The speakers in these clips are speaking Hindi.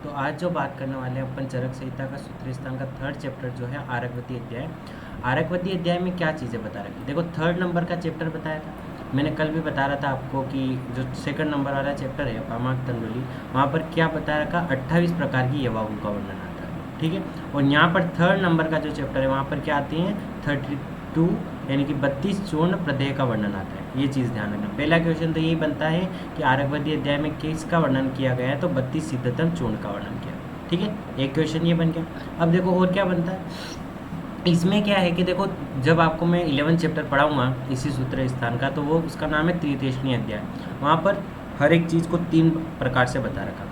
तो आज जो बात करने वाले हैं अपन चरक संहिता का सूत्र स्थान का थर्ड चैप्टर जो है आरकवती अध्याय। आरकवती अध्याय में क्या चीज़ें बता रखी, देखो थर्ड नंबर का चैप्टर बताया था मैंने, कल भी बता रहा था आपको कि जो सेकंड नंबर वाला चैप्टर है पामाक तंडुली, वहाँ पर क्या बता रखा 28 प्रकार की यवाओं का वर्णन आता है, ठीक है। और यहाँ पर थर्ड नंबर का जो चैप्टर है वहाँ पर क्या आती हैं 32 यानी कि 32 चूर्ण प्रदेय का वर्णन आता है। ये चीज़ ध्यान रखना, पहला क्वेश्चन तो यही बनता है कि आरकवती अध्याय में किसका वर्णन किया गया है, तो 32 सिद्धतम चूर्ण का वर्णन किया, ठीक है। एक क्वेश्चन ये बन गया। अब देखो और क्या बनता है इसमें, क्या है कि देखो जब आपको मैं 11 चैप्टर पढ़ाऊंगा इसी सूत्र स्थान का, तो वो उसका नाम है त्रितेष्णी अध्याय। वहाँ पर हर एक चीज़ को 3 प्रकार से बता रखा।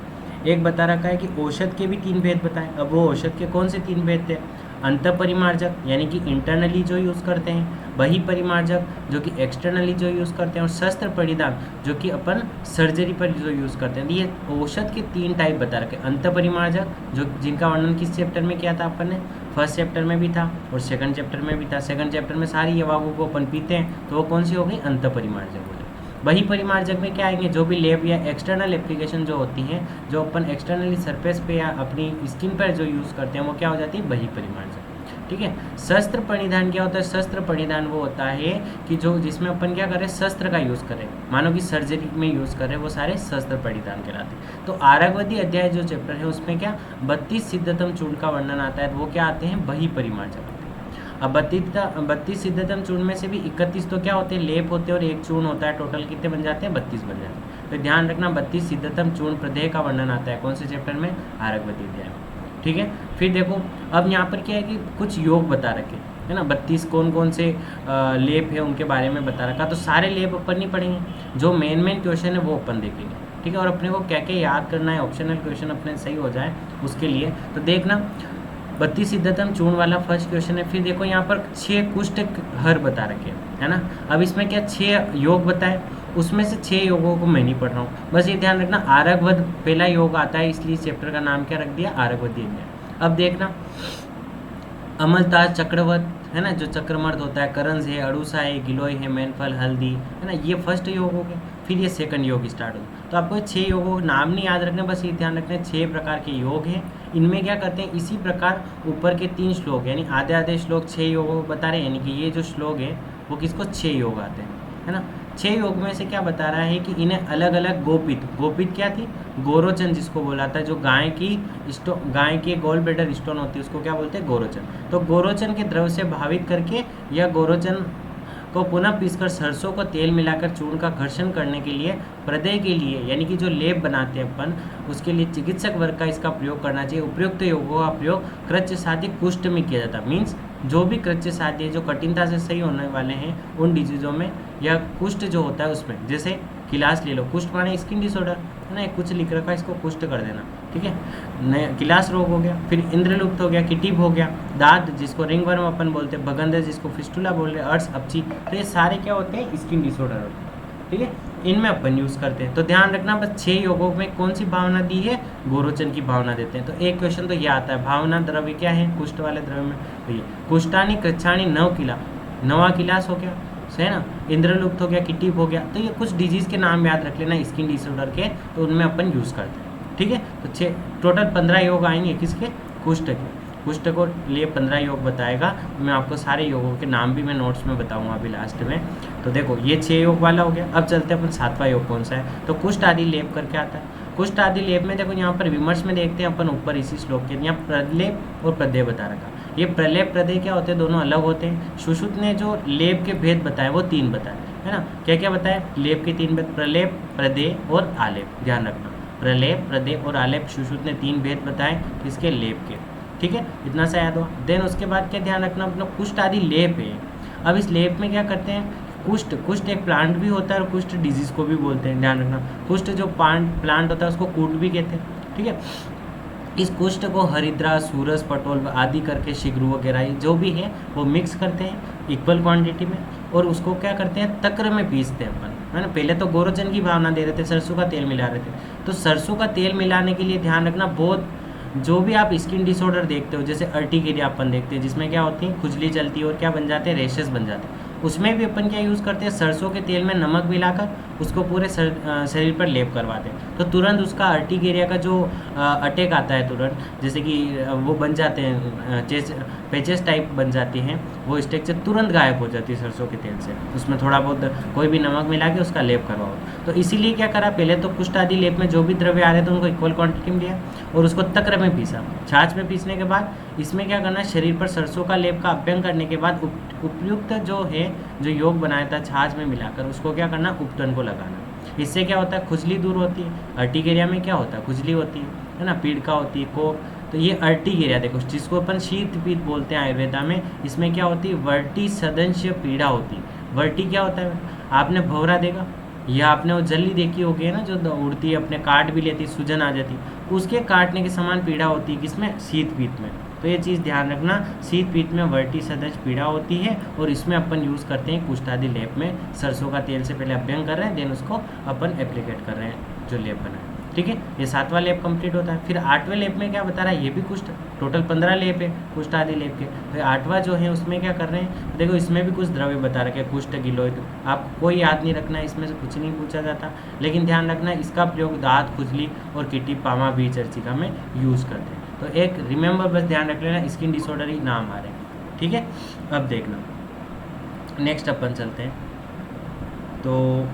एक बता रखा है कि औषध के भी 3 भेद बताएं। अब वो औषध के कौन से 3 भेद थे, अंतःपरिमार्जक यानी कि इंटरनली जो यूज़ करते हैं, बहिपरिमार्जक जो कि एक्सटर्नली जो यूज़ करते हैं, और शस्त्र परिधान जो कि अपन सर्जरी पर जो यूज़ करते हैं। ये औषध के 3 टाइप बता रखे। अंतःपरिमार्जक जो जिनका वर्णन किस चैप्टर में किया था अपन ने, फर्स्ट चैप्टर में भी था और सेकंड चैप्टर में भी था। सेकंड चैप्टर में सारी यवाओं को अपन पीते हैं, तो वो कौन सी हो गई, अंतःपरिमार्जक हो गई। वही परिमार्जक में क्या आएंगे, जो भी लेब या एक्सटर्नल एप्लीकेशन जो होती हैं, जो अपन एक्सटर्नली सरफेस पे या अपनी स्किन पर जो यूज़ करते हैं, वो क्या हो जाती है, वही परिमार्जक, ठीक है। शस्त्र परिधान क्या होता है, शस्त्र परिधान वो होता है कि जो जिसमें अपन क्या करें, शस्त्र का यूज़ करें, मानो कि सर्जरी में यूज़ करें, वो सारे शस्त्र परिधान कहलाते हैं। तो आरकवती अध्याय जो चैप्टर है उसमें क्या 32 सिद्धतम चूर्ण का वर्णन आता है, वो क्या आते हैं, वही परिमार्जक। अब 32 सिद्धतम चूर्ण में से भी 31 तो क्या होते हैं, लेप होते हैं, और एक चूर्ण होता है। टोटल कितने बन जाते हैं, 32 बन जाते हैं। तो ध्यान रखना 32 सिद्धतम चूर्ण प्रदेय का वर्णन आता है कौन से चैप्टर में, आरकवती अध्याय में, ठीक है। फिर देखो अब यहाँ पर क्या है कि कुछ योग बता रखे है ना, 32 कौन कौन से लेप है उनके बारे में बता रखा। तो सारे लेप अपन नहीं पढ़ेंगे, जो मेन क्वेश्चन है वो अपन देखेंगे, ठीक है। और अपने को क्या क्या याद करना है, ऑप्शनल क्वेश्चन अपने सही हो जाए उसके लिए, तो देखना 32 सिद्धतम चूर्ण वाला फर्स्ट क्वेश्चन है। फिर देखो यहाँ पर 6 कुष्ठ हर बता रखे है ना। अब इसमें क्या 6 योग बताए, उसमें से 6 योगों को मैं नहीं पढ़ रहा हूँ, बस ये ध्यान रखना आरकवध पहला योग आता है, इसलिए चैप्टर का नाम क्या रख दिया, आरकवती अध्याय। अब देखना अमलताज चक्रवत है ना, जो चक्रमर्द होता है, करंज है, अड़ूसा है, गिलोय है, मैनफल, हल्दी है ना, ये फर्स्ट योग हो गया। फिर ये सेकंड योग स्टार्ट हो। तो आपको 6 योगों के नाम नहीं याद रखने, बस ये ध्यान रखना 6 प्रकार के योग हैं। इनमें क्या करते हैं, इसी प्रकार ऊपर के 3 श्लोक यानी आधे आधे श्लोक 6 योगों को बता रहे हैं, यानी कि ये जो श्लोक है वो किसको 6 योग आते हैं, है ना। 6 योग में से क्या बता रहा है कि इन्हें अलग अलग गोपित क्या थी, गोरोचन जिसको बोला था, जो गाय की गोल ब्लेडर स्टोन होती है उसको क्या बोलते हैं, गोरोचन। तो गोरोचन के द्रव से भावित करके या गोरोचन को पुनः पीसकर सरसों को तेल मिलाकर चूर्ण का घर्षण करने के लिए, प्रदेय के लिए यानी कि जो लेप बनाते हैं अपन, उसके लिए चिकित्सक वर्ग का इसका प्रयोग करना चाहिए। उपयुक्त योगों का प्रयोग कृच्च साध्य कुष्ठ में किया जाता है। मीन्स जो भी कृच्च साध्य जो कठिनता से सही होने वाले हैं उन डिजीज़ों में, या कुष्ठ जो होता है उसमें, जैसे किलास ले लो, कुष्ठ माने स्किन डिसऑर्डर है ना, कुछ लिख रखा है, इसको कुष्ठ कर देना, ठीक है। नया किलास रोग हो गया, फिर इंद्रलुप्त हो गया, किटिप हो गया, दाद जिसको रिंगवर्म अपन बोलते हैं, भगंदर जिसको फिस्टुला बोल रहे हैं, अर्श अपची, तो ये सारे क्या होते हैं, स्किन डिसऑर्डर होते हैं, ठीक है। इनमें अपन यूज़ करते हैं। तो ध्यान रखना बस 6 योगों में कौन सी भावना दी है, गोरोचन की भावना देते हैं। तो एक क्वेश्चन तो ये आता है, भावना द्रव्य क्या है कुष्ठ वाले द्रव्य में, तो ये कुष्ठानी कृच्छानी नवा किलास हो गया, है ना, इंद्रलुप्त हो गया, किटिप हो गया। तो ये कुछ डिजीज़ के नाम याद रख लेना स्किन डिसऑर्डर के, तो उनमें अपन यूज़ करते हैं, ठीक है। तो 6 टोटल 15 योग आएंगे किसके, कुष्ठ के। कुष्ठ को लिए 15 योग बताएगा। मैं आपको सारे योगों के नाम भी मैं नोट्स में बताऊंगा अभी लास्ट में। तो देखो ये 6 योग वाला हो गया। अब चलते हैं अपन 7वां योग कौन सा है, तो कुष्ठ आदि लेप करके आता है। कुष्ठ आदि लेप में देखो यहाँ पर विमर्श में देखते हैं अपन ऊपर इसी श्लोक के, यहाँ प्रलेप और प्रदेय बता रखा। ये प्रलेप प्रदेय क्या होते हैं, दोनों अलग होते हैं। सुश्रुत ने जो लेप के भेद बताए वो 3 बताए, है ना। क्या क्या बताए, लेप के 3 भेद, प्रलेप, प्रदेय और आलेप। ध्यान रखना प्रलेप, प्रदेय और आलेप, सुश्रुत ने 3 भेद बताए किसके, लेप के, ठीक है। इतना सा याद हुआ। देन उसके बाद क्या ध्यान रखना, अपना कुष्ठ आदि लेप है। अब इस लेप में क्या करते हैं, कुष्ठ एक प्लांट भी होता है और कुष्ठ डिजीज को भी बोलते हैं, ध्यान रखना। कुष्ठ जो प्लांट होता है उसको कूट भी कहते हैं, ठीक है। इस कुष्ठ को हरिद्रा, सूरज, पटोल आदि करके, शिग्रू वगैरह जो भी है वो मिक्स करते हैं इक्वल क्वांटिटी में, और उसको क्या करते हैं, तक्र में पीसते हैं अपन, है ना। पहले तो गोरोचन की भावना दे रहे थे, सरसों का तेल मिला रहे थे। तो सरसों का तेल मिलाने के लिए ध्यान रखना, बहुत जो भी आप स्किन डिसऑर्डर देखते हो, जैसे अर्टिकेरिया अपन देखते हैं, जिसमें क्या होती है, खुजली चलती है और क्या बन जाते हैं, रेशेस बन जाते हैं, उसमें भी अपन क्या यूज़ करते हैं, सरसों के तेल में नमक मिलाकर उसको पूरे शरीर पर लेप करवाते हैं, तो तुरंत उसका अर्टिकेरिया का जो अटैक आता है तुरंत, जैसे कि वो बन जाते हैं पेचेस टाइप बन जाती हैं, वो स्ट्रक्चर तुरंत गायब हो जाती है सरसों के तेल से। उसमें थोड़ा बहुत कोई भी नमक मिला के उसका लेप करवाओ। तो इसीलिए क्या करा, पहले तो कुष्ठ आदि लेप में जो भी द्रव्य आ रहे थे उनको इक्वल क्वांटिटी में लिया और उसको तक्र में पीसा। छाछ में पीसने के बाद इसमें क्या करना है, शरीर पर सरसों का लेप का अभ्यंग करने के बाद उपयुक्त जो है, जो योग बनाया था छाछ में मिलाकर, उसको क्या करना, उपटन को लगाना। इससे क्या होता है, खुजली दूर होती है। अर्टिकेरिया में क्या होता है, खुजली होती है ना, पीड़का होती है, कोप। तो ये अर्टिकेरिया देखो, जिसको अपन शीत पीत बोलते हैं आयुर्वेदा में, इसमें क्या होती है, वर्टी सदंश पीड़ा होती है। वर्टी क्या होता है, आपने भंवरा देखा या आपने वो जल्दी देखी होगी है ना, जो उड़ती है, अपने काट भी लेती, सूजन आ जाती, उसके काटने के समान पीड़ा होती है किसमें, शीत पीत में। तो ये चीज़ ध्यान रखना, शीत पीत में वर्टी सदंश पीड़ा होती है और इसमें अपन यूज़ करते हैं कुष्ठ आदि लेप में। सरसों का तेल से पहले अभ्यंग कर रहे हैं, देन उसको अपन एप्लीकेट कर रहे हैं जो लेप बना है। ठीक है, ये 7वां लेप कंप्लीट होता है। फिर 8वें लेप में क्या बता रहा है, ये भी कुष्ठ, टोटल 15 लेप है कुष्ठ आदि लेप के। फिर 8वां जो है उसमें क्या कर रहे हैं, देखो इसमें भी कुछ द्रव्य बता रखे, कुष्ठ गिलोय। आपको कोई याद नहीं रखना है, इसमें से कुछ नहीं पूछा जाता, लेकिन ध्यान रखना है इसका प्रयोग दाँत खुजली और किटी पामा भी चर्चिका में यूज़ करते हैं। तो एक रिमेंबर बस ध्यान रख लेना, स्किन डिसऑर्डर ही नाम आ रहे हैं। ठीक है, अब देखना नेक्स्ट अपन चलते हैं। तो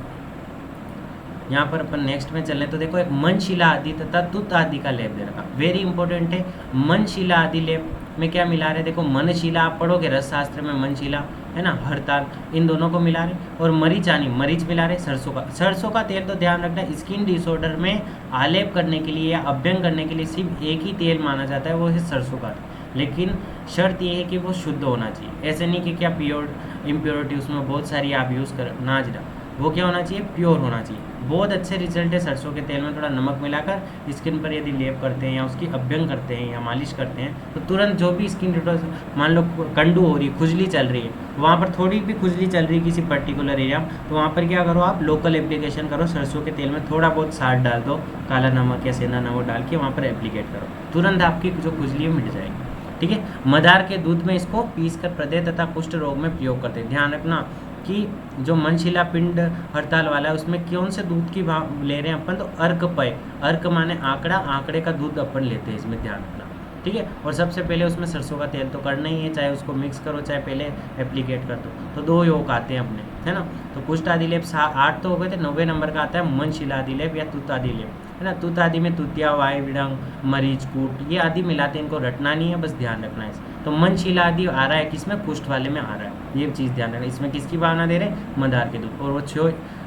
यहाँ पर अपन नेक्स्ट में चलें तो देखो, एक मनशिला आदि तथा तुत आदि का लेप दे रखा, वेरी इंपॉर्टेंट है। मनशिला आदि लेप में क्या मिला रहे, देखो मनशिला आप पढ़ोगे रस शास्त्र में, मनशिला है ना, हड़ताल, इन दोनों को मिला रहे, और मरीचानी, मरीच मिला रहे, सरसों का तेल। तो ध्यान रखना, स्किन डिसऑर्डर में आलेप करने के लिए या अभ्यंग करने के लिए सिर्फ एक ही तेल माना जाता है, वो है सरसों का। लेकिन शर्त ये है कि वो शुद्ध होना चाहिए, ऐसे नहीं कि क्या प्योर इम्प्योरिटी उसमें बहुत सारी आप यूज़ कर ना जरा, वो क्या होना चाहिए, प्योर होना चाहिए। बहुत अच्छे रिजल्ट है सरसों के तेल में थोड़ा नमक मिलाकर स्किन पर यदि लेप करते हैं या उसकी अभ्यंग करते हैं या मालिश करते हैं, तो तुरंत जो भी स्किन डिटॉक्स, मान लो कंडू हो रही, खुजली चल रही है, वहाँ पर थोड़ी भी खुजली चल रही है किसी पर्टिकुलर एरिया में, तो वहाँ पर क्या करो, आप लोकल एप्लीकेशन करो, सरसों के तेल में थोड़ा बहुत साल्ट डाल दो, काला नमक या सेंधा नमक डाल के वहाँ पर एप्लीकेट करो, तुरंत आपकी जो खुजली है मिट जाएगी। ठीक है, मदार के दूध में इसको पीस कर प्रदेह तथा कुष्ठ रोग में प्रयोग करते हैं। ध्यान रखना कि जो मनशिला पिंड हड़ताल वाला है उसमें कौन से दूध की भाव ले रहे हैं अपन, तो अर्कपय, अर्क माने आंकड़ा, आंकड़े का दूध अपन लेते हैं, इसमें ध्यान रखना। ठीक है, और सबसे पहले उसमें सरसों का तेल तो करना ही है, चाहे उसको मिक्स करो चाहे पहले एप्लीकेट कर दो। तो 2 योग आते हैं अपने, है ना। तो कुष्ठ आदि लेप 8 तो हो गए थे, 9वें नंबर का आता है मनशिला आदि लेप या तुत आदि लेप, है ना। तुत आदि में तुतिया, वाय, विडंग, मरीच, कूट, ये आदि मिलाते हैं, इनको रटना नहीं है, बस ध्यान रखना है। तो मनशिला आदि आ रहा है किसमें, कुष्ठ वाले में आ रहा है, ये चीज़ ध्यान रखना। इसमें किसकी भावना दे रहे हैं, मदार के दूध। और वो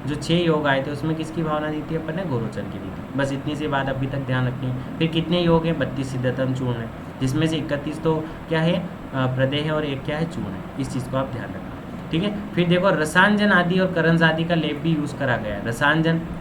जो 6 योग आए थे उसमें किसकी भावना दी थी अपन ने, गोरोचन की दी थी। बस इतनी सी बात अभी तक ध्यान रखनी है। फिर कितने योग हैं, 32 सिद्धतम चूर्ण है, जिसमें से 31 तो क्या है, प्रदेह है, और एक क्या है, चूर्ण है। इस चीज़ को आप ध्यान रखना। ठीक है, फिर देखो रसांजन आदि और करंज आदि का लेप भी यूज़ करा गया है।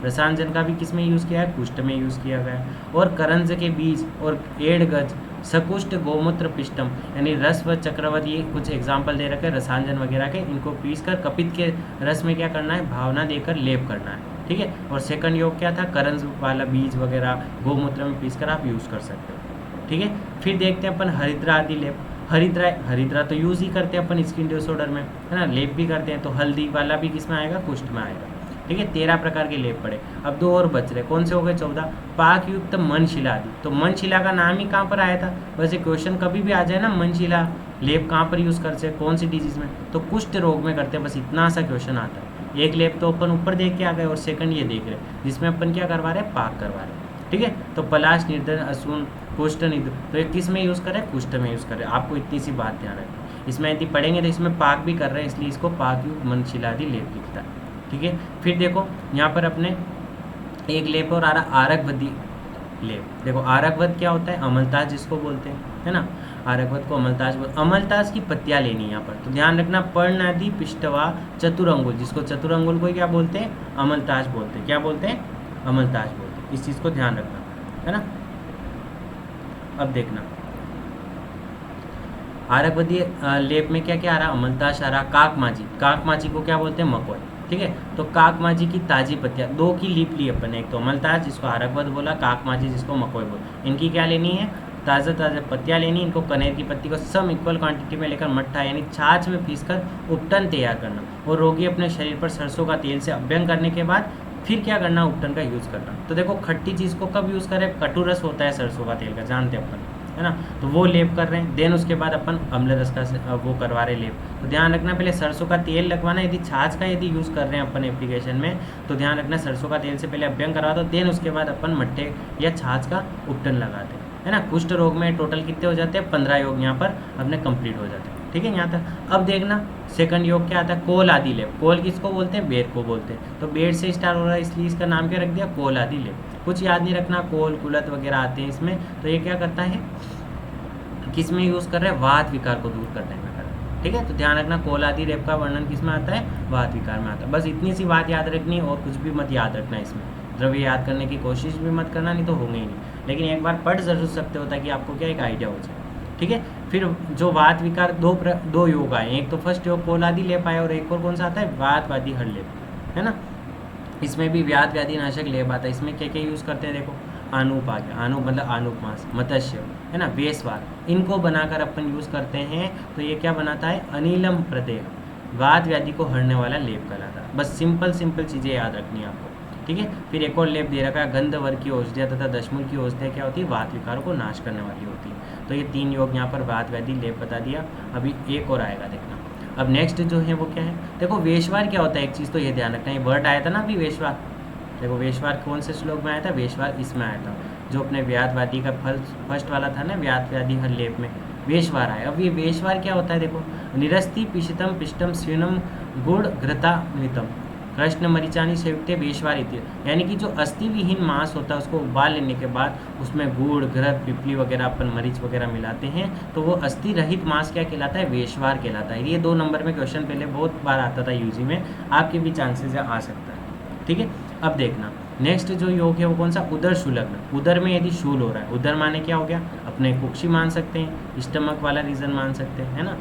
रसांजन का भी किस में यूज़ किया है, कुष्ठ में यूज़ किया गया है। और करंज के बीज और 1 गज सकुष्ठ गोमूत्र पिष्टम, यानी रस व चक्रवत, ये कुछ एग्जाम्पल दे रखे रसांजन वगैरह के, इनको पीस कर कपित के रस में क्या करना है, भावना देकर लेप करना है। ठीक है, और सेकंड योग क्या था, करंज वाला बीज वगैरह गोमूत्र में पीस कर आप यूज़ कर सकते हो। ठीक है, फिर देखते हैं अपन हरिद्रा आदि लेप। हरिद्रा तो यूज़ ही करते हैं अपन स्किन डिसऑर्डर में, है ना, लेप भी करते हैं। तो हल्दी वाला भी किस में आएगा, कुष्ठ में आएगा। ठीक है, 13 प्रकार के लेप पड़े। अब 2 और बच रहे, कौन से हो गए, 14। पाक युक्त मनशिला आदि। तो मनशिला का नाम ही कहाँ पर आया था, वैसे क्वेश्चन कभी भी आ जाए ना, मनशिला लेप कहाँ पर यूज़ करते हैं, कौन सी डिजीज़ में, तो कुष्ठ रोग में करते हैं, बस इतना सा क्वेश्चन आता है। एक लेप तो अपन ऊपर देख के आ गए, और सेकंड ये देख रहे जिसमें अपन क्या करवा रहे हैं, पाक करवा रहे हैं। ठीक है, तो पलाश, निर्धन, असून, कुष्ठ निध, तो ये किस में यूज़ करें, कुष्ठ में यूज़ करें। आपको इतनी सी बात ध्यान रखनी, इसमें यदि पढ़ेंगे तो इसमें पाक भी कर रहे हैं, इसलिए इसको पाक युक्त मनशिला आदि लेप लिखता है। ठीक है, फिर देखो यहाँ पर अपने एक लेप और आ रहा आरकवदी लेप। देखो आरकवद क्या होता है, अमलताज जिसको बोलते हैं, है ना, आरकवद को अमलताज बोलते। अमलताज की पत्तियाँ लेनी है यहाँ पर, तो ध्यान रखना, पर्णादि पिष्टवा चतुरंगुल, जिसको चतुरंगुल को क्या बोलते हैं, अमलताज बोलते हैं। क्या बोलते हैं, अमलताज बोलते हैं। इस चीज़ को ध्यान रखना, है ना। अब देखना आरकवदी लेप में क्या क्या आ रहा, अमलताज आ रहा, काक माची को क्या बोलते हैं, मकोय। ठीक है, तो काक माची की ताजी पत्तियाँ, 2 की लीप ली अपन ने, एक तो अमलताज जिसको आरकवद बोला, काक माची जिसको मकोय बोला। इनकी क्या लेनी है, ताज़ा पत्तियाँ लेनी, इनको कनेर की पत्ती को सब इक्वल क्वांटिटी में लेकर मट्ठा यानी छाछ में पीसकर उपटन तैयार करना। और रोगी अपने शरीर पर सरसों का तेल से अभ्यंग करने के बाद फिर क्या करना, उपटन का यूज़ करना। तो देखो खट्टी चीज़ को कब यूज़ करें, कटु रस होता है सरसों का तेल का, जानते हैं अपन, है ना, तो वो लेप कर रहे हैं। देन उसके बाद अपन अम्ल रस का वो करवा रहे लेप। तो ध्यान रखना पहले सरसों का तेल लगवाना, यदि छाछ का यदि यूज़ कर रहे हैं अपन एप्लीकेशन में, तो ध्यान रखना सरसों का तेल से पहले अभ्यंग करवा दो, देन उसके बाद अपन मट्टे या छाछ का उपटन लगाते हैं, है ना। कुष्ठ रोग में टोटल कितने हो जाते हैं, 15 योग यहाँ पर अपने कंप्लीट हो जाते हैं। ठीक है यहाँ तक। अब देखना सेकंड योग क्या आता है, कोल आदि लेप। कोल किसको बोलते हैं, बेर को बोलते हैं। तो बेर से स्टार्ट हो रहा है इसलिए इसका नाम क्या रख दिया, कोल आदि लेप। कुछ याद नहीं रखना, कोल कुलत वगैरह आते हैं इसमें। तो ये क्या करता है, किस में यूज़ कर रहे हैं, वात विकार को दूर करने में कर रहे हैं। ठीक है, तो ध्यान रखना कोल आदि लेप का वर्णन किस में आता है, वात विकार में आता है। बस इतनी सी बात याद रखनी और कुछ भी मत याद रखना इसमें। द्रव्य याद करने की कोशिश भी मत करना, नहीं तो होंगे ही नहीं। लेकिन एक बार पढ़ जरूर सकते हो ताकि आपको क्या एक आइडिया हो जाए। ठीक है, फिर जो वात विकार दो योग आए, एक तो फर्स्ट योग कोल आदि लेप आया और एक और कौन सा आता है, वात वादी हर लेप, है ना। इसमें भी व्याध व्याधि नाशक लेप आता है। इसमें क्या क्या यूज़ करते हैं, देखो आनूप आ गया, आनूप मतलब आनूप मांस, मत्स्य, है ना, वेशवार, इनको बनाकर अपन यूज़ करते हैं। तो ये क्या बनाता है, अनिलम प्रदेह, वात व्याधि को हरने वाला लेप कहलाता है। बस सिंपल चीज़ें याद रखनी है आपको। ठीक है, फिर एक और लेप दे रखा है, गंधवर की औषधियाँ तथा दशमूल की औषधियाँ क्या होती है, वात विकारों को नाश करने वाली होती है। तो ये 3 योग यहाँ पर वात व्याधि लेप बता दिया। अभी एक और आएगा देखना। अब नेक्स्ट जो है वो क्या है, देखो वेशवार क्या होता है, एक चीज़ तो ये ध्यान रखना, ये वर्ड आया था ना अभी वेशवार। देखो वेशवार कौन से श्लोक में आया था, वेशवार इसमें आया था, जो अपने व्याधवादी का फल फर्स्ट वाला था ना, व्याध व्याधि हर लेप में वेशवार आया। अब ये वेशवार क्या होता है, देखो निरस्ति पिशितम पिष्टम स्यूनम गुड़ घृता मितम कृष्ण मरीचानी संयुक्त वेशवार इति, यानी कि जो अस्थि विहीन मांस होता है उसको उबाल लेने के बाद उसमें गुड़ घृत पिपली वगैरह अपन मरीच वगैरह मिलाते हैं, तो वो अस्थि रहित मांस क्या कहलाता है, वेशवार कहलाता है। ये 2 नंबर में क्वेश्चन पहले बहुत बार आता था यूजी में, आपके भी चांसेस आ सकता है। ठीक है, अब देखना नेक्स्ट जो योग है वो कौन सा, उदर शूलग्न। उदर में यदि शूल हो रहा है, उदर माने क्या हो गया, अपने कुक्षी मान सकते हैं, स्टमक वाला रीजन मान सकते हैं, है ना,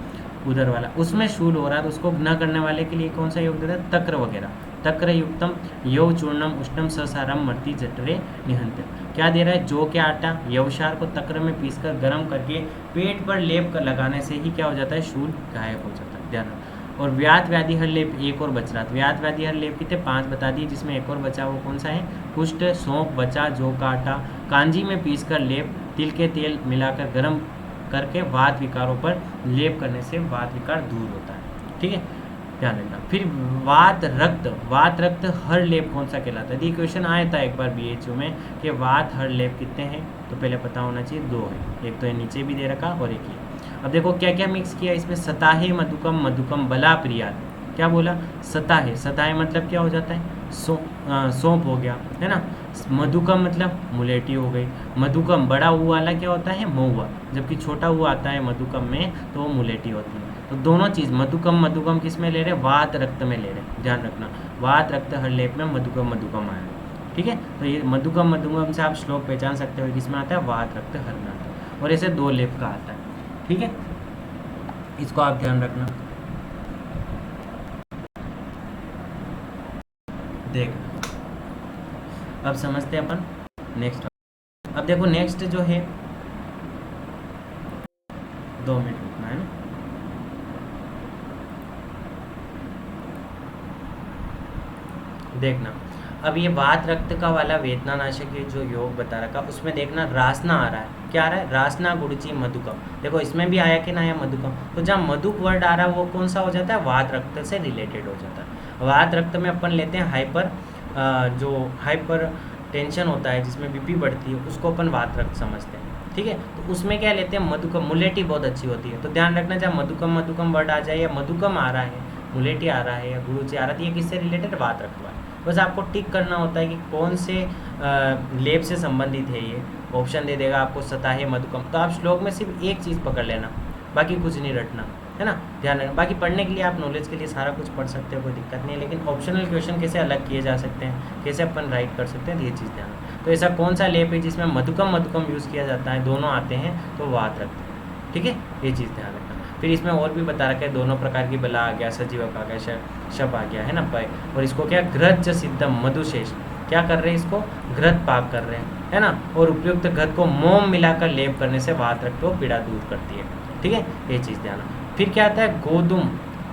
उदर वाला, उसमें शूल हो रहा है तो उसको न करने वाले के लिए कौन सा योग देता है, तक्र वगैरह, तक्र युक्तम यव चूर्णम उष्णम ससारम मर्ती जठरे निहंत। क्या दे रहा है, जौ के आटा यवसार को तक्र में पीसकर गर्म करके पेट पर लेप कर लगाने से ही क्या हो जाता है, शूल गायब हो जाता है। ध्यान। और व्याध व्याधि हर लेप एक और बच रहा था, व्याध व्याधि हर लेप कितने 5 बता दिए, जिसमें एक और बचा वो कौन सा है, कुष्ठ, सौंफ बचा, जौ का आटा कांजी में पीसकर लेप, तिल के तेल मिलाकर गर्म करके वात विकारों पर लेप करने से वात विकार दूर होता है। ठीक है, ध्यान रखना। फिर वात रक्त हर लेप कौन सा कहलाता है, ये क्वेश्चन आया था एक बार BHU में कि वात हर लेप कितने हैं, तो पहले पता होना चाहिए 2 है, एक तो ये नीचे भी दे रखा और एक ये। अब देखो क्या क्या मिक्स किया इसमें, सताहे मधुकम बला प्रिया, क्या बोला, सताहे मतलब क्या हो जाता है, सौंफ हो गया, है ना। मधुकम मतलब मुलेठी हो गई, मधुकम बड़ा हुआ वाला क्या होता है, महुआ, जबकि छोटा हुआ आता है मधुकम में तो वो मुलेठी होती है। तो दोनों चीज़ मधुकम किस में ले रहे हैं, वात रक्त में ले रहे हैं। ध्यान रखना, वात रक्त हर लेप में मधुकम आया। ठीक है, तो ये मधुकम से आप श्लोक पहचान सकते हो किसमें आता है, वात रक्त हर में आता है, और ऐसे 2 लेप का आता है। ठीक है, इसको आप ध्यान रखना। देख अब समझते हैं अपन नेक्स्ट। अब देखो नेक्स्ट जो है, 2 मिनट रुकना है ना। देखना अब ये वात रक्त का वाला वेदनानाशक ये जो योग बता रखा, उसमें देखना रासना आ रहा है, क्या आ रहा है, रासना गुड़ची मधुकम। देखो इसमें भी आया कि ना आया मधुकम, तो जहाँ मधुक वर्ड आ रहा है वो कौन सा हो जाता है, वात रक्त से रिलेटेड हो जाता है। वात रक्त में अपन लेते हैं जो हाइपर टेंशन होता है जिसमें बीपी बढ़ती है, उसको अपन वात रक्त समझते हैं। ठीक है, तो उसमें क्या लेते हैं, मधुकम, मुलेठी बहुत अच्छी होती है। तो ध्यान रखना, जहाँ मधुकम वर्ड आ जाए या मधुकम आ रहा है, मुलेठी आ रहा है या गुरुची आ रहा है, ये किससे रिलेटेड, वात रक्त वाला। बस आपको टिक करना होता है कि कौन से लेप से संबंधित है ये। ऑप्शन दे देगा आपको सताहे मधुकम, तो आप श्लोक में सिर्फ एक चीज़ पकड़ लेना, बाकी कुछ नहीं रटना, है ना। ध्यान रखना, बाकी पढ़ने के लिए आप नॉलेज के लिए सारा कुछ पढ़ सकते हो, कोई दिक्कत नहीं है, लेकिन ऑप्शनल क्वेश्चन कैसे अलग किए जा सकते हैं, कैसे अपन राइट कर सकते हैं, ये चीज़ ध्यान। तो ऐसा कौन सा लेप है जिसमें मधुकम यूज़ किया जाता है, दोनों आते हैं तो वात रक्त है। ठीक है, ये चीज़ ध्यान रखना। फिर इसमें और भी बता रखा है, दोनों प्रकार की बला आ गया, सजीवक आ गया, शब आ गया, है ना, पाए। और इसको क्या, घृत सिद्धम मधुशेष, क्या कर रहे हैं, इसको घृत पाक कर रहे हैं, है ना। और उपयुक्त घृत को मोम मिलाकर लेप करने से वात रक्त को पीड़ा दूर करती है। ठीक है, ये चीज़ ध्यान। फिर क्या आता है,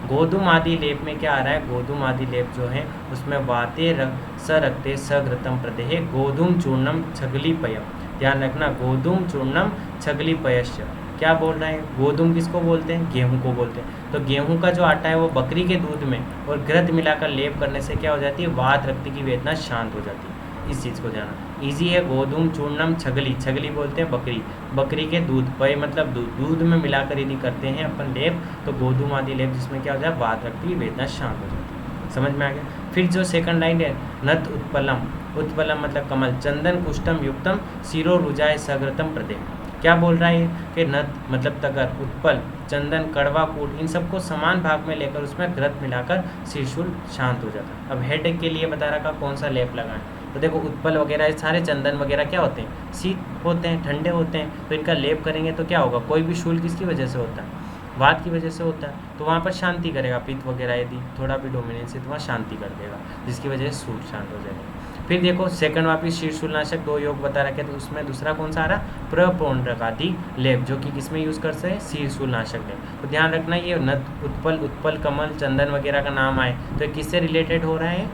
गोधूम आदि लेप में क्या आ रहा है, गोधूम आदि लेप जो है उसमें वाते स रक्ते सघृतम प्रदेह गोधूम चूर्णम छगली पयम। ध्यान रखना, गोधूम चूर्णम छगली पयश्च। क्या बोल रहे हैं, गोधूम किसको बोलते हैं, गेहूं को बोलते हैं। तो गेहूं का जो आटा है वो बकरी के दूध में और घृत मिलाकर लेप करने से क्या हो जाती है, वात रक्त की वेदना शांत हो जाती है। इस चीज़ को ध्यान इजी है। गोधूम चूर्णम छगली, छगली बोलते हैं बकरी, बकरी के दूध, पय मतलब दूध, दूध में मिलाकर यदि करते हैं अपन लेप तो गोधूम आदि लेप, जिसमें क्या हो जाए, वात रक्त की वेदना शांत हो जाती है। समझ में आ गया। फिर जो सेकंड लाइन है, नत उत्पलम, उत्पलम मतलब कमल, चंदन कुष्टम युक्तम शिरो रुजाय सघृतम प्रदेह। क्या बोल रहा है कि नत मतलब तगर, उत्पल, चंदन, कड़वा कूट, इन सबको समान भाग में लेकर उसमें घृत मिलाकर शिरशूल शांत हो जाता है। अब हेडेक के लिए बता रखा कौन सा लेप लगाएं। तो देखो उत्पल वगैरह ये सारे चंदन वगैरह क्या होते हैं, शीत होते हैं, ठंडे होते हैं। तो इनका लेप करेंगे तो क्या होगा, कोई भी शूल किसकी वजह से होता है, वात की वजह से होता है। तो वहाँ पर शांति करेगा, पित्त वगैरह यदि थोड़ा भी डोमिनेंस है तो वहाँ शांति कर देगा, जिसकी वजह से शूल शांत हो जाएगा। फिर देखो सेकंड वापिस शीर्षूलनाशक 2 योग बता रखे, तो उसमें दूसरा कौन सा आ रहा, प्रपौंड्रकादि लेप, जो कि किसमें यूज़ करते हैं, शीर्षूलनाशक लेप। तो ध्यान रखना ये नत उत्पल, उत्पल, कमल, चंदन वगैरह का नाम आए तो किससे रिलेटेड हो रहा है।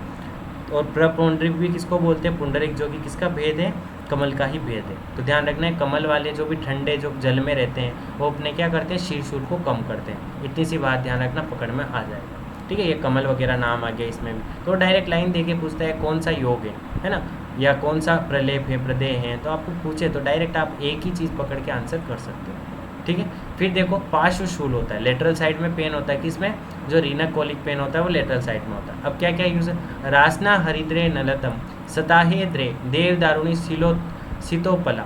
और प्रपौंड्रिक भी किसको बोलते हैं, पुंडरिक, जो कि किसका भेद है, कमल का ही भेद है। तो ध्यान रखना है कमल वाले जो भी ठंडे जो जल में रहते हैं वो अपने क्या करते हैं, शीर्षूल को कम करते हैं। इतनी सी बात ध्यान रखना, पकड़ में आ जाएगा। ठीक है, ये कमल वगैरह नाम आ गया इसमें भी। तो डायरेक्ट लाइन देके पूछता है कौन सा योग है ना, या कौन सा प्रलेप है, प्रदेह है, तो आपको पूछे तो डायरेक्ट आप एक ही चीज़ पकड़ के आंसर कर सकते हो। ठीक है। फिर देखो पार्श्वशूल होता है, लेटरल साइड में पेन होता है, किसमें, जो रीनक कोलिक पेन होता है वो लेटरल साइड में होता है। अब क्या क्या यूज है, रासना हरिद्रे नलतम सताहेद्रे देव दारुणी सीतोपला।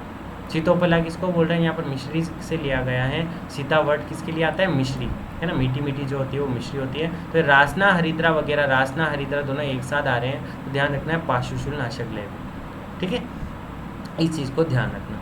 सीतोपला किसको बोल रहे हैं, यहाँ पर मिश्री से लिया गया है। सीता वर्ड किसके लिए आता है, मिश्री, है ना, मीठी मीठी जो होती है वो मिश्री होती है। तो रासना हरिद्रा वगैरह, रासना हरिद्रा दोनों एक साथ आ रहे हैं, तो ध्यान रखना है पार्श्वशूल नाशक लेप। ठीक है, इस चीज़ को ध्यान रखना।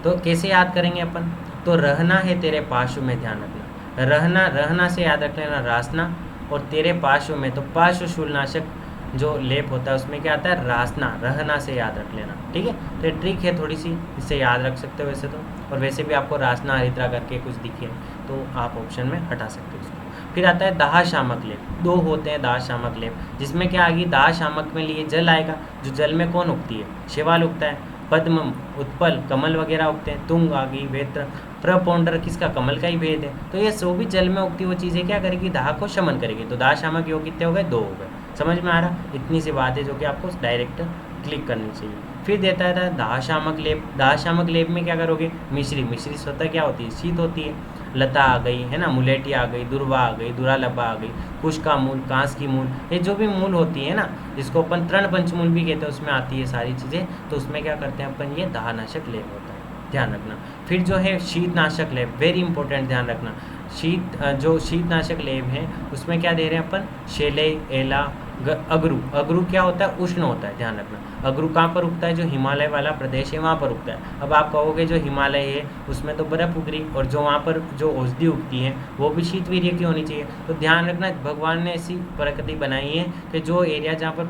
तो कैसे याद करेंगे अपन, तो रहना है तेरे पार्श्व में, ध्यान रखना, रहना, रहना से याद रख लेना रासना, और तेरे पार्श्व में, तो पार्श्वशूलनाशक जो लेप होता है उसमें क्या आता है, रासना, रहना से याद रख लेना। ठीक है, तो ये ट्रिक है थोड़ी सी, इससे याद रख सकते हो वैसे तो। और वैसे भी आपको रासना हरिद्रा करके कुछ दिखे तो आप ऑप्शन में हटा सकते हो इसको। फिर आता है दाह शामक लेप, 2 होते हैं दाह शामक लेप, जिसमें क्या आएगी, दाह शामक में लिए जल आएगा, जो जल में कौन उगती है, शैवाल उगता है, पद्म, उत्पल, कमल वगैरह उगते हैं, तुंग आ गई, वेत्र, प्रपौंडर किसका, कमल का ही भेद है। तो ये सो भी जल में उगती वो चीज़ें क्या करेगी, दाह को शमन करेगी। तो दाह शामक योग कितने हो गए, 2 हो गए। समझ में आ रहा, इतनी सी बात है जो कि आपको डायरेक्ट क्लिक करनी चाहिए। फिर देता है दाह शामक लेप, दाह शामक लेप में क्या करोगे, मिश्री, मिश्री स्वतः क्या होती है, शीत होती है। लता आ गई, है ना, मुलेटी आ गई, दुर्वा आ गई, दुरालबा आ गई, कुश का मूल, कांस की मूल, ये जो भी मूल होती है ना, जिसको अपन तृण पंचमूल भी कहते हैं, उसमें आती है सारी चीज़ें। तो उसमें क्या करते हैं अपन, ये दाहनाशक लेप होता है, ध्यान रखना। फिर जो है शीतनाशक लेप, वेरी इंपॉर्टेंट, ध्यान रखना। जो शीतनाशक लेप है उसमें क्या दे रहे हैं अपन, शेले, एला, अगरू। अगरू क्या होता है, उष्ण होता है, ध्यान रखना। अगरू कहाँ पर उगता है, जो हिमालय वाला प्रदेश है वहाँ पर उगता है। अब आप कहोगे जो हिमालय है उसमें तो बर्फ़ उग रही, और जो वहाँ पर जो औषधि उगती है वो भी शीत वीर्य की होनी चाहिए। तो ध्यान रखना, भगवान ने ऐसी प्रकृति बनाई है कि जो एरिया जहाँ पर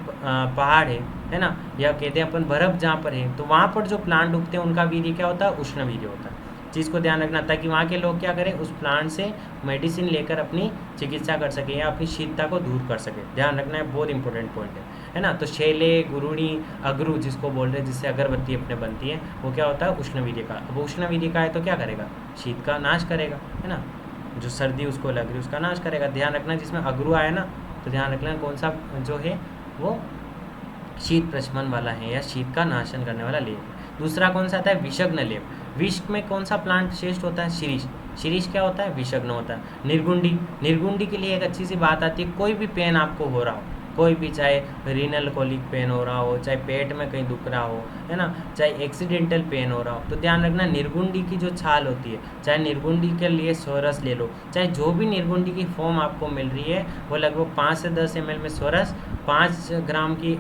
पहाड़ है ना, या कहते हैं अपन बर्फ़ जहाँ पर है, तो वहाँ पर जो प्लांट उगते हैं उनका वीर्य क्या होता है, उष्ण वीर्य होता है। चीज़ को ध्यान रखना, ताकि वहाँ के लोग क्या करें, उस प्लांट से मेडिसिन लेकर अपनी चिकित्सा कर सके या अपनी शीतता को दूर कर सके। ध्यान रखना है, बहुत इंपॉर्टेंट पॉइंट है ना। तो शेले, गुरुणी, अगरू जिसको बोल रहे हैं, जिससे अगरबत्ती अपने बनती है, वो क्या होता है, उष्णवीर्य का। अब उष्णवीर्य का है तो क्या करेगा, शीत का नाश करेगा, है ना, जो सर्दी उसको लग रही है उसका नाश करेगा। ध्यान रखना, जिसमें अगरू आया ना, तो ध्यान रखना कौन सा जो है वो शीत प्रशमन वाला है या शीत का नाशन करने वाला लेप है। दूसरा कौन सा आता है, विषग्न लेप। विष में कौन सा प्लांट श्रेष्ठ होता है, शिरीष। शिरीष क्या होता है, विषग्न होता है। निर्गुंडी, निर्गुंडी के लिए एक अच्छी सी बात आती है, कोई भी पेन आपको हो रहा हो, कोई भी, चाहे रीनल कोलिक पेन हो रहा हो, चाहे पेट में कहीं दुख रहा हो, है ना, चाहे एक्सीडेंटल पेन हो रहा हो, तो ध्यान रखना निर्गुंडी की जो छाल होती है, चाहे निर्गुंडी के लिए सोरस ले लो, चाहे जो भी निर्गुंडी की फॉर्म आपको मिल रही है वो लगभग 5 से 10 ml में सोरस, 5 ग्राम की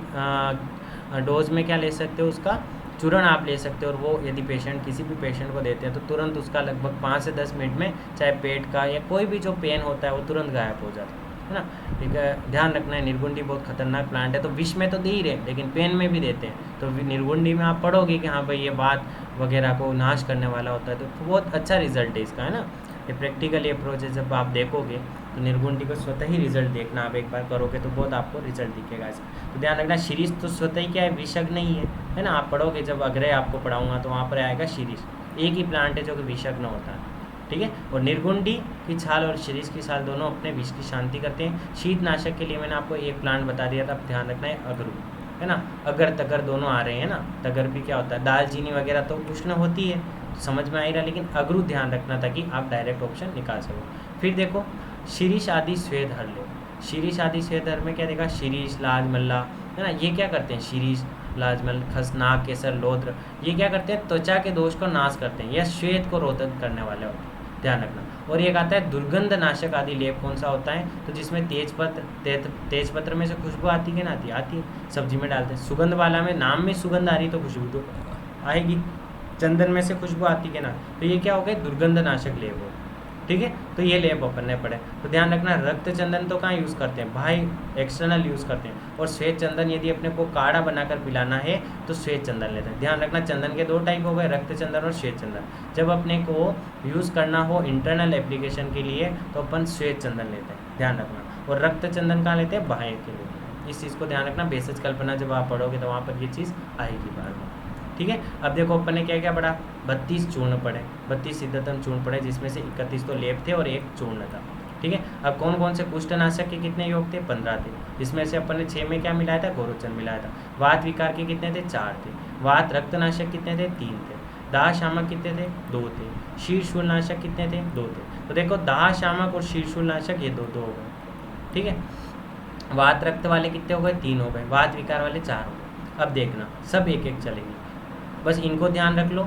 डोज में क्या ले सकते हो, उसका चूर्ण आप ले सकते हो। और वो यदि पेशेंट, किसी भी पेशेंट को देते हैं तो तुरंत उसका लगभग 5 से 10 मिनट में चाहे पेट का या कोई भी जो पेन होता है वो तुरंत गायब हो जाता है ना। ठीक है, ध्यान रखना है, निर्गुंडी बहुत खतरनाक प्लांट है। तो विष में तो दे ही रहे, लेकिन पेन में भी देते हैं। तो निर्गुंडी में आप पढ़ोगे कि हाँ भाई ये बात वगैरह को नाश करने वाला होता है, तो बहुत अच्छा रिजल्ट है इसका, है ना। ये प्रैक्टिकली अप्रोच है, जब आप देखोगे तो निर्गुण डी को स्वतः ही रिजल्ट देखना, आप एक बार करोगे तो बहुत आपको रिजल्ट दिखेगा ऐसा। तो ध्यान रखना शीरीष तो स्वतः ही क्या है, विषक नहीं है ना। आप पढ़ोगे जब अग्रय आपको पढ़ाऊंगा तो वहाँ पर आएगा शीरीष, एक ही प्लांट है जो कि विषक न होता है, ठीक है। और निर्गुंडी की छाल और शीरीष की छाल दोनों अपने विष की शांति करते हैं। शीतनाशक के लिए मैंने आपको एक प्लांट बता दिया था, अब ध्यान रखना है अगरू, है ना। अगर तगर दोनों आ रहे हैं ना, तगर भी क्या होता है, दालचीनी वगैरह तो उष्ण होती है, समझ में आ ही रहा, लेकिन अगरू ध्यान रखना ताकि आप डायरेक्ट ऑप्शन निकाल सको। फिर देखो शीरीष आदि श्वेत हर ले, शीरीष आदि श्वेत हर में क्या देखा, शीरीष लाजमल्ला, है ना, ये क्या करते हैं, शीरीष लाजमल खसनाक केसर लोद्र, ये क्या करते हैं, त्वचा के दोष को नाश करते हैं, या श्वेत को रोधन करने वाले होते हैं, ध्यान रखना। और एक आता है दुर्गंध नाशक आदि लेप, कौन सा होता है, तो जिसमें तेजपत्र में से खुशबू आती है ना, आती है, सब्जी में डालते हैं। सुगंध वाला में नाम में सुगंध आ रही तो खुशबू तो आएगी, चंदन में से खुशबू आती है ना, तो ये क्या हो गया, दुर्गंध नाशक लेप हो, ठीक है। तो ये लेप अपन ने पढ़े। तो ध्यान रखना रक्त चंदन तो कहाँ यूज़ करते हैं भाई, एक्सटर्नल यूज़ करते हैं, और श्वेत चंदन यदि अपने को काढ़ा बनाकर पिलाना है तो श्वेत चंदन लेते हैं। ध्यान रखना चंदन के दो टाइप हो गए, रक्त चंदन और श्वेत चंदन। जब अपने को यूज़ करना हो इंटरनल एप्लीकेशन के लिए तो अपन श्वेत चंदन लेते हैं, ध्यान रखना। और रक्त चंदन कहाँ लेते हैं, बाह्य के लिए। इस चीज़ को ध्यान रखना, भेषज कल्पना जब आप पढ़ोगे तो वहाँ पर ये चीज़ आएगी बार बार, ठीक है। अब देखो अपन ने क्या क्या पढ़ा, 32 चूर्ण पढ़े, 32 सिद्धतम चूर्ण पढ़े, जिसमें से 31 तो लेप थे और एक चूर्ण था, ठीक है। अब कौन कौन से कुष्ठनाशक के कितने योग थे, 15 थे, जिसमें से अपन ने 6 में क्या मिलाया था, गोरोचन मिलाया था। वात विकार के कितने थे, 4 थे। वात रक्तनाशक कितने थे, 3 थे। दाह शामक कितने थे, 2 थे। शीर्षूलनाशक कितने थे, 2 थे। तो देखो दाह शामक और शीर्षूलनाशक ये 2 हो गए, ठीक है। वात रक्त वाले कितने हो गए, 3 हो गए। वात विकार वाले 4 हो गए। अब देखना सब एक एक चलेंगे, बस इनको ध्यान रख लो,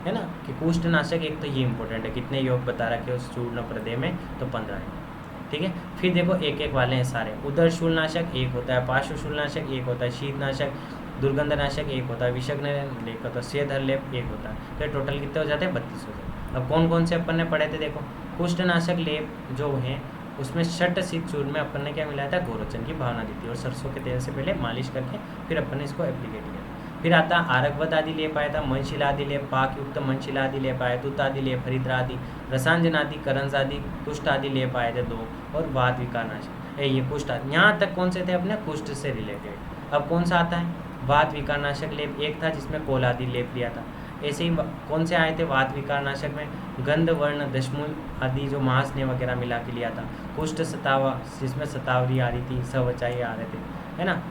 है ना, कि कुष्ठनाशक एक तो ये इंपॉर्टेंट है, कितने योग बता रखे उस चूर्ण प्रदेय में, तो 15 है, ठीक है। फिर देखो एक एक वाले हैं सारे। उदर शूलनाशक एक होता है, पार्श्वशूलनाशक एक होता है, शीतनाशक दुर्गंधनाशक एक होता है, विषग्न लेप होता है, सेधर लेप एक होता है। तो टोटल कितने हो जाते हैं, 32 हो जाते हैं। अब कौन कौन से अपन ने पढ़े थे, देखो कुष्ठनाशक लेप जो हैं उसमें षट सिद्ध चूर्ण में अपन ने क्या मिलाया था, गोरोचन की भावना दी थी, और सरसों के तेल से पहले मालिश करके फिर अपन ने इसको एप्लीकेट किया। फिर आता आरकवत आदि लेप आया था, मनशिला आदि लेप, पाक युक्त मनशिला आदि लेप आया, तुत आदि लेप, हरिद्र आदि, रसांजन आदि, करंज आदि, कुष्ठ आदि लेप आए थे 2, और वात विकार नाशक ये कुष्ठ आदि। यहाँ तक कौन से थे अपने, कुष्ठ से रिलेटेड। अब कौन सा आता है, वात विकार नाशक लेप एक था जिसमें कोल आदि लेप लिया था। ऐसे ही कौन से आए थे वात विकार नाशक में, गंध वर्ण दशमूल आदि जो मांस ने वगैरह मिला के लिया था। कुष्ठ सतावा जिसमें सतावरी आ रही थी, सवचाई आ रहे थे, है ना।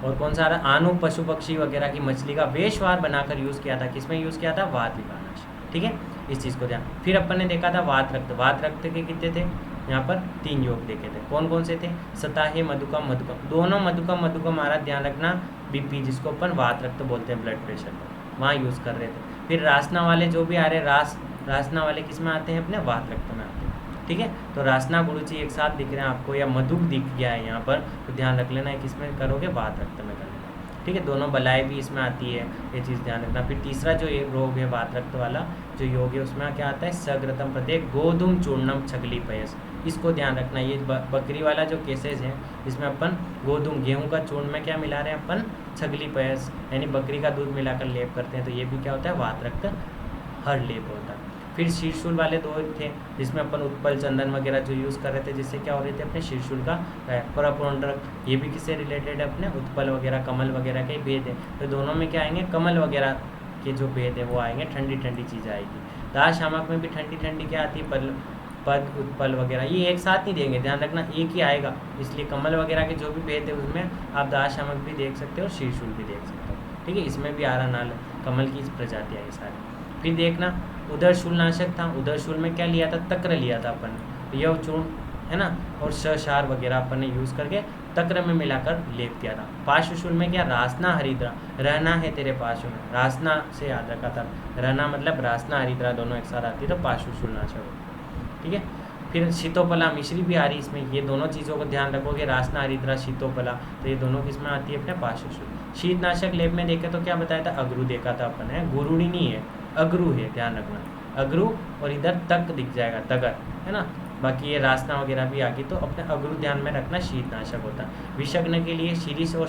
और कौन सा आ रहा, आनु पशु पक्षी वगैरह की मछली का वेशवार बनाकर यूज़ किया था, किसमें यूज़ किया था, वात विकार नाशक, ठीक है। इस चीज़ को ध्यान। फिर अपन ने देखा था वात रक्त, वात रक्त के कितने थे, यहाँ पर 3 योग देखे थे, कौन कौन से थे, सताहे मधुकम मधुकम, दोनों मधुकम मधुकम आ रहा, ध्यान रखना, बीपी जिसको अपन वात रक्त बोलते हैं, ब्लड प्रेशर पर, वहाँ यूज़ कर रहे थे। फिर रासना वाले जो भी आ रहे, रासना वाले किस में आते हैं, अपने वात रक्त में आते हैं, ठीक है। तो रासना गुरुची एक साथ दिख रहे हैं आपको, या मधुक दिख गया है यहाँ पर, तो ध्यान रख लेना है किसमें करोगे, वात रक्त में कर लेना, ठीक है। दोनों बलाएँ भी इसमें आती है, ये चीज़ ध्यान रखना। फिर तीसरा जो ये रोग है वात रक्त वाला जो योग है, उसमें क्या आता है, सग्रतम प्रत्येक गोधूम चूर्णम छगली पयस, इसको ध्यान रखना। ये बकरी वाला जो केसेज है इसमें अपन गोधूम गेहूं का चूर्ण में क्या मिला रहे हैं अपन, छगली पयस यानी बकरी का दूध मिलाकर लेप करते हैं, तो ये भी क्या होता है, वात रक्त हर लेप होता है। फिर शीर्षूल वाले 2 थे जिसमें अपन उत्पल चंदन वगैरह जो यूज़ कर रहे थे, जिससे क्या हो रहे थे, अपने शीर्षूल का परपुंड्रक, ये भी किससे रिलेटेड है, अपने उत्पल वगैरह कमल वगैरह के भेद है। तो दोनों में क्या आएंगे, कमल वगैरह के जो भेद है वो आएंगे, ठंडी ठंडी चीज़ आएगी। दाह शामक में भी ठंडी ठंडी क्या आती है, पद उत्पल वगैरह, ये एक साथ नहीं देंगे, ध्यान रखना एक ही आएगा, इसलिए कमल वगैरह के जो भी भेद है उसमें आप दाह शामक भी देख सकते हो और शीर्षूल भी देख सकते हो, ठीक है। इसमें भी आरा नाल कमल की प्रजातियाँ ये सारी। फिर देखना उदर शूलनाशक था, उदर शूल में क्या लिया था, तक्र लिया था अपन, यह चूर्ण है ना, और शशार वगैरह अपन ने यूज़ करके तक्र में मिलाकर लेप किया था। पार्श्वशूल में क्या, रासना हरिद्रा, रहना है तेरे पार्श्व में, रासना से याद रखा था, रहना मतलब रासना हरिद्रा दोनों एक साथ आती है, तो पार्श्वशूलनाशक, ठीक है। फिर शीतोपला मिश्री भी आ रही इसमें, ये दोनों चीज़ों को ध्यान रखोगे, रासना हरिद्रा शीतोपला, तो ये दोनों किसमें आती है, अपने पार्श्वशूल। शीतनाशक लेप में देखे तो क्या बताया था, अगरू देखा था अपन, है गुरुड़ी नहीं है, अगरू है, ध्यान रखना, अगरू, और इधर तक दिख जाएगा तगर, है ना। बाकी ये रासना वगैरह भी आ गई, तो अपने अगरू ध्यान में रखना, शीतनाशक होता है। विषग्न के लिए शीरीष और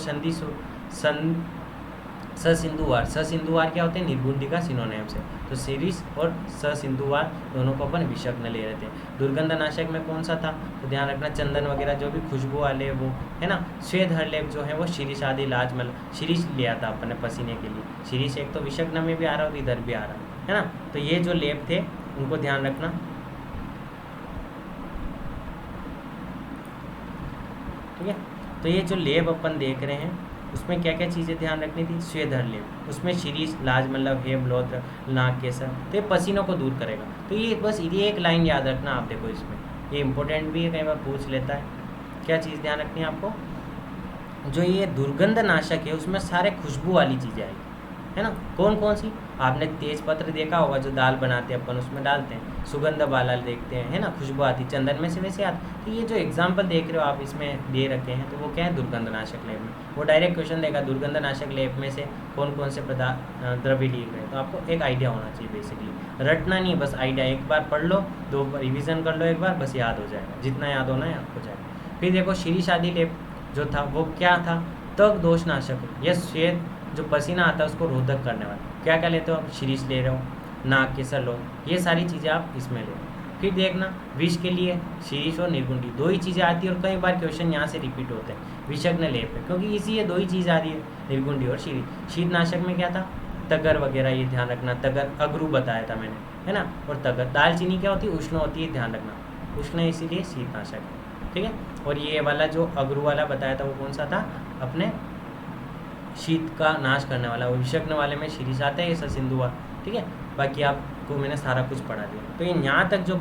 ससिंधुवार, ससिंधुवार क्या होते हैं, निर्गुंडी का सिनोनिम्स है। तो शीरीष और ससिंधुवार दोनों को अपन विषग्न ले रहे थे। दुर्गंधनाशक में कौन सा था, तो ध्यान रखना चंदन वगैरह जो भी खुशबू वाले वो है ना। श्वेत हरलेप जो है वो शीरीष आदि लाज मतलब शीरीष लिया था अपन ने पसीने के लिए। शीरीष एक तो विषग्न में भी आ रहा है और इधर भी आ रहा है ना। तो ये जो लेप थे उनको ध्यान रखना। ठीक है, तो ये जो लेप अपन देख रहे हैं उसमें क्या क्या चीज़ें ध्यान रखनी थी, स्वेदहर लेप, उसमें शीरीष लाज मतलब हेम लोत्र नाक केसर, तो ये पसीनों को दूर करेगा। तो ये बस ये एक लाइन याद रखना आप, देखो इसमें ये इंपॉर्टेंट भी है, कई बार पूछ लेता है। क्या चीज़ ध्यान रखनी है आपको, जो ये दुर्गंध नाशक है उसमें सारे खुशबू वाली चीज़ें आएगी, है ना। कौन कौन सी, आपने तेज पत्र देखा होगा जो दाल बनाते हैं अपन उसमें डालते हैं, सुगंध वाला देखते हैं, है ना, खुशबू आती, चंदन में से वैसे आती। तो ये जो एग्जाम्पल देख रहे हो आप इसमें दे रखे हैं, तो वो क्या है, दुर्गंधनाशक लेप में वो डायरेक्ट क्वेश्चन देगा दुर्गंधनाशक लेप में से कौन कौन से पदार्थ द्रव्य लिए गए। तो आपको एक आइडिया होना चाहिए, बेसिकली रटना नहीं, बस आइडिया, एक बार पढ़ लो, दो रिविज़न कर लो, एक बार बस याद हो जाएगा, जितना याद होना है हो जाएगा। फिर देखो शीरीष आदि लेप जो था वो क्या था, त्वक दोषनाशक, यह श्वेत जो पसीना आता है उसको रोधक करने वाला। क्या क्या लेते हो आप, शीरीष ले रहे हो, नाक केसर लो, ये सारी चीज़ें आप इसमें ले रहे हो। फिर देखना विष के लिए शीरीष और निर्गुंडी दो ही चीज़ें आती है, और कई बार क्वेश्चन यहाँ से रिपीट होते हैं विषग्न लेप है, क्योंकि इसी ये दो ही चीज़ आ रही है, निर्गुंडी और शीरीष। शीतनाशक में क्या था, तगर वगैरह, ये ध्यान रखना, तगर अगरू बताया था मैंने, है ना। और तगर, दालचीनी क्या होती है, उष्ण होती है, ध्यान रखना, उष्ण इसीलिए शीतनाशक है, ठीक है। और ये वाला जो अगरू वाला बताया था वो कौन सा था, अपने शीत का नाश करने वाला, वो विषग्न वाले में शीरीष आता है, ये ससिंधुवार, ठीक है। बाकी आपको मैंने सारा कुछ पढ़ा दिया। तो ये यहाँ तक जो